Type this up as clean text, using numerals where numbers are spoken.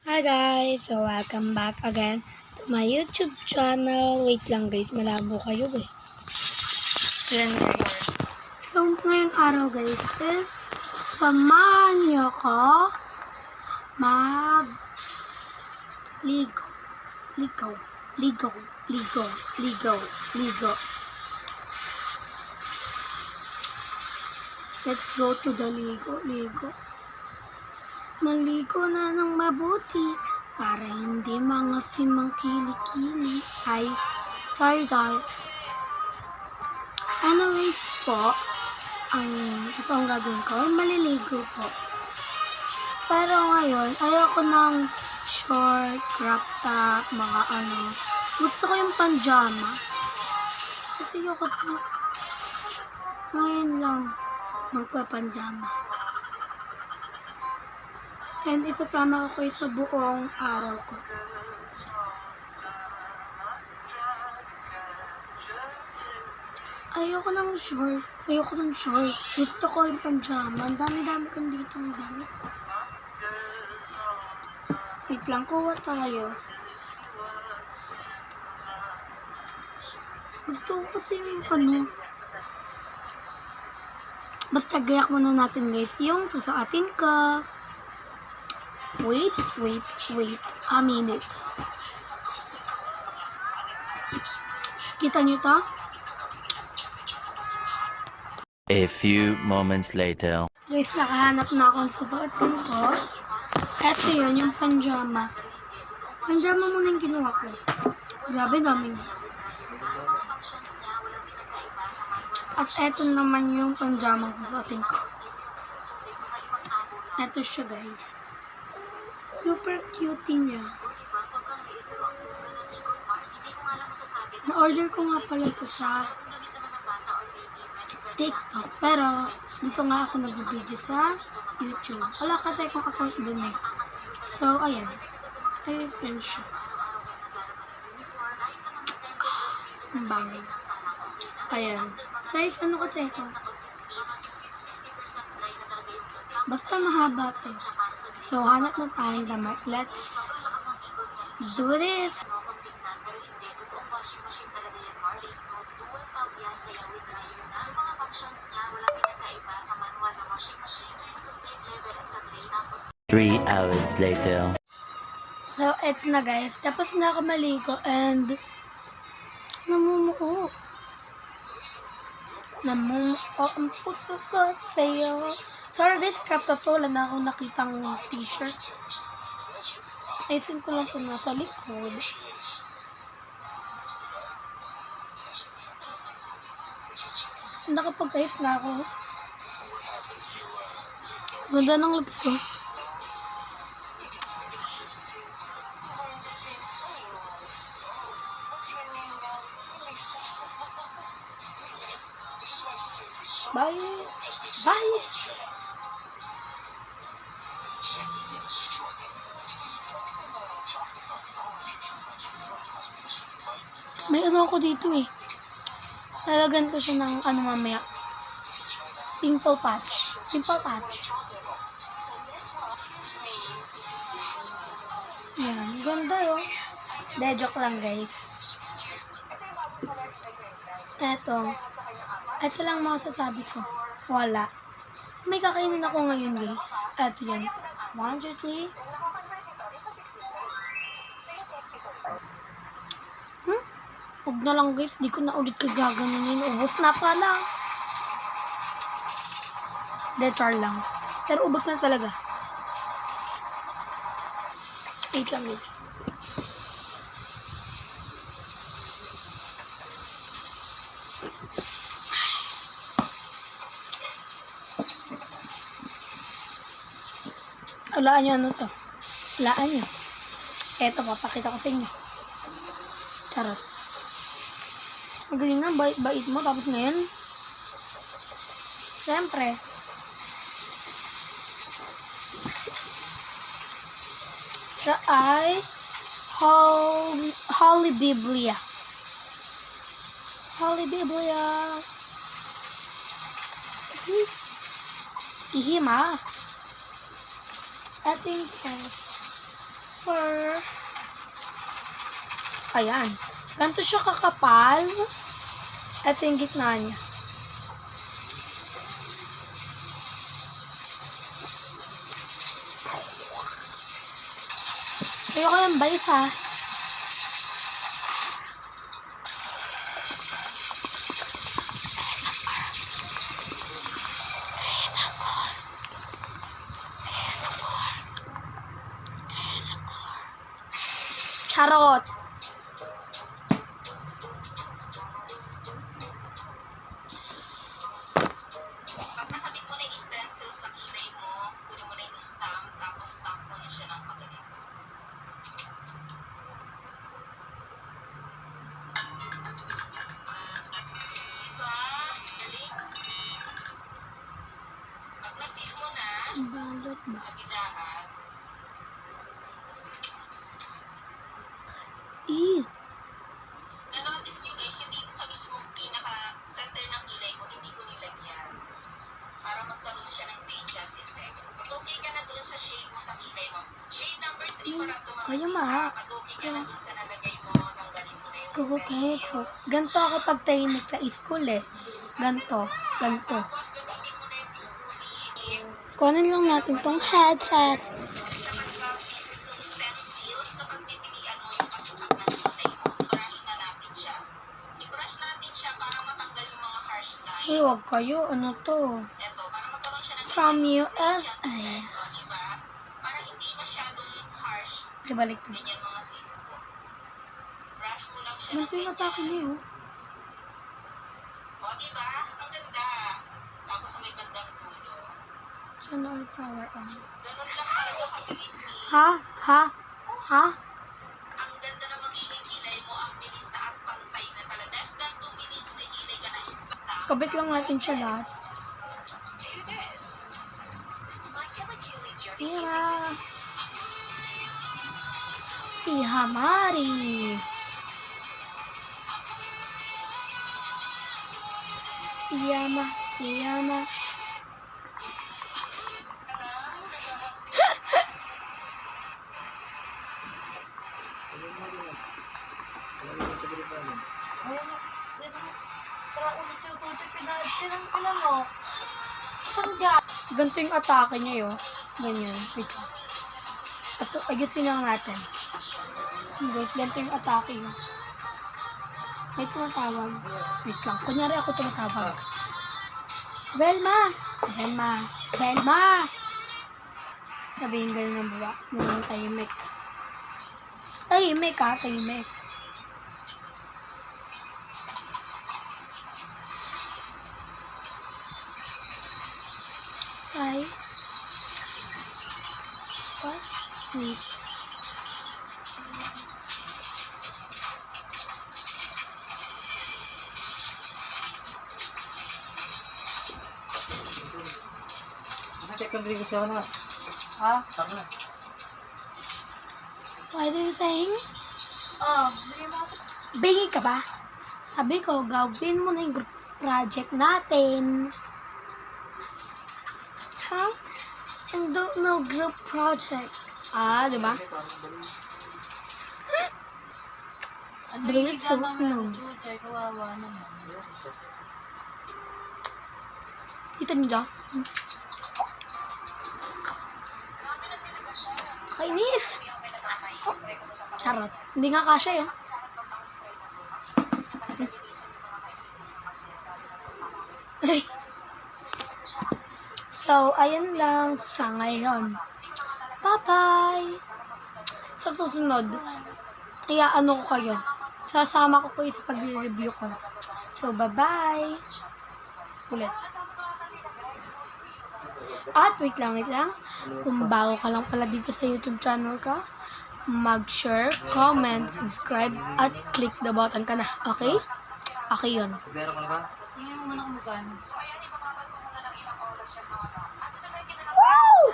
Hi guys! So welcome back again to my YouTube channel. Wait lang guys, malabo kayo eh. Ayan guys. So ngayong araw guys is samahan niyo ko ligo. Let's go to the ligo. Maligo na ng mabuti para hindi mga simang kilikili. Ay, sorry guys. Anyways po, ito ang gagawin ko, maliligo po. Pero ngayon, ayoko ng short, crop top, mga Gusto ko yung pajama. Kasi ayoko ngayon lang magpapanjama. And isasama ko kayo sa buong araw ko. Ayoko ng short. Gusto ko yung pajama. Ang dami-dami kong dito. Ang dami. Wait lang, kuha tayo. Gusto ko kasi yung Basta gayak muna natin guys. Yung susukatin ko. Wait. A minute. Kita nyo to? A few moments later. Guys, nakahanap na akong susuotin ko. Eto yun, yung pajama. Pajama muna yung kinuha ko. Grabe, dami niya. At eto naman yung pajama ko susuotin ko. Eto siya guys. Super cute niya. Na-order ko nga pala ito sa TikTok. Pero, dito nga ako nag-video sa YouTube. Wala kasi akong account dun eh. So, ayan. Ayun siya. Ang bango. Ayan. Size ano kasi ito? Basta mahaba ito. So, hanap na tayong damit. Let's do this! Three hours later. So, eto na guys. Tapos na ako maligo and namumuo ang puso ko sa'yo. Sorry guys, crap to. Wala na akong nakitang t-shirt. Ayusin ko lang ito nasa likod. Nakapag-ayos na ako. Ganda ng lips ko. Bye! May ako dito eh. Lalagyan ko siya ng mamaya. Pimple patch. Ayan, ganda yun. De, joke lang guys. Ito lang masasabi ko. Wala. May kakainin ako ngayon guys. Ito yan. 1, 2, 3. Huwag na lang guys. Di ko na ulit kagaganunin. Ubus na pala. Char lang. Pero ubus na talaga. Wait lang guys. Walaan nyo to. Walaan nyo. Eto, papakita ko sa inyo. Charot. Magaling na, bait mo. Tapos ngayon, syempre, siya ay Holy Biblia. Ihima. Ito yung chest. So, first. Ayan. Ganito siya kakapal. Ito yung gitna niya. Ayoko yung balis ha. Charot. Pag nakabit mo na yung stencil sa kilay mo, kunin mo na yung stamp, tapos stamp mo na siya ng pagalit. Diba? Galing. Pag na-feel mo na, Balot ba? kabilaan, na-notice nyo guys, yung dito sa mismong pinaka-center ng kilay ko, hindi ko nilagyan. Para magkaroon siya ng gradient effect. Pag okay ka na doon sa shade mo sa kilay mo, shade number 3 para Kaya tumakas ma. isa. Pag okay ka na doon sa nalagay mo, tanggalin mo na yung Okay po. stencils. Ganito ako pag tahimik sa school eh. Ganito. Ganito. Tapos gamitin mo na yung spoolie. Kunin lang natin tong headset. Kapag 12 pieces ng stencils, kapag pipilian mo yung pasukat ng kilay mo, i-brush na natin siya. I-brush natin siya para matanggal yung mga harsh line. Uy, wag kayo. Ano to? Ito, para magkaroon siya ng From gradient USA. effect. O, diba? Para hindi masyadong harsh. Ay, balik to. Ganyan mga sis ko. Brush mo lang siya Ganito yung atake niya oh. O, diba? Ang ganda. Tapos sa may bandang dulo. Sana all power on. Ganun lang talaga kabilis ni. Ha? Ha? Ha? Ang ganda na magiging kilay mo. Ang bilis na at pantay na talaga. Less than 2 minutes may kilay ka na insta. Kabit lang natin siya lahat. Mira. Ihamari. Iyama. Iyama. Sara ulit yung tuti. Pinang mo. Pangga. Ganito yung atake niya yun. Ganyan. Wait lang. So, ayusin lang natin. Guys, ganito yung atake yun. May tumatawag. Wait lang. Kunyari ako tumatawag. Velma! Velma! Velma! Sabihin ganun ng baba. Ganun tahimik. Tahimik ha, tahimik. Ay. What? Wait. Check yung video siya na. Ha? Tama. What are you saying? Oh, Bingi ka ba? Sabi ko, gawin mo na yung group project natin. Ha? I don't know group project. Ah, di ba? Grade so, no. Kawawa naman. Kita niyo daw? Kainis! Oh, charot. Hindi nga kasya yun. So, ayun lang sa ngayon. Bye-bye! Sa susunod, ano ko kayo. Sasama ko kayo sa pag-review ko. So, bye-bye! Ulit. At wait lang. Kung bago ka lang pala dito sa YouTube channel ka, mag-share, comment, subscribe, at click the button ka na. Okay? Okay yun. Pero ko na ba? Tingnan mo muna kung magkano. So, ayan, ibababad ko muna ng ilang oras yung mga box. Woo!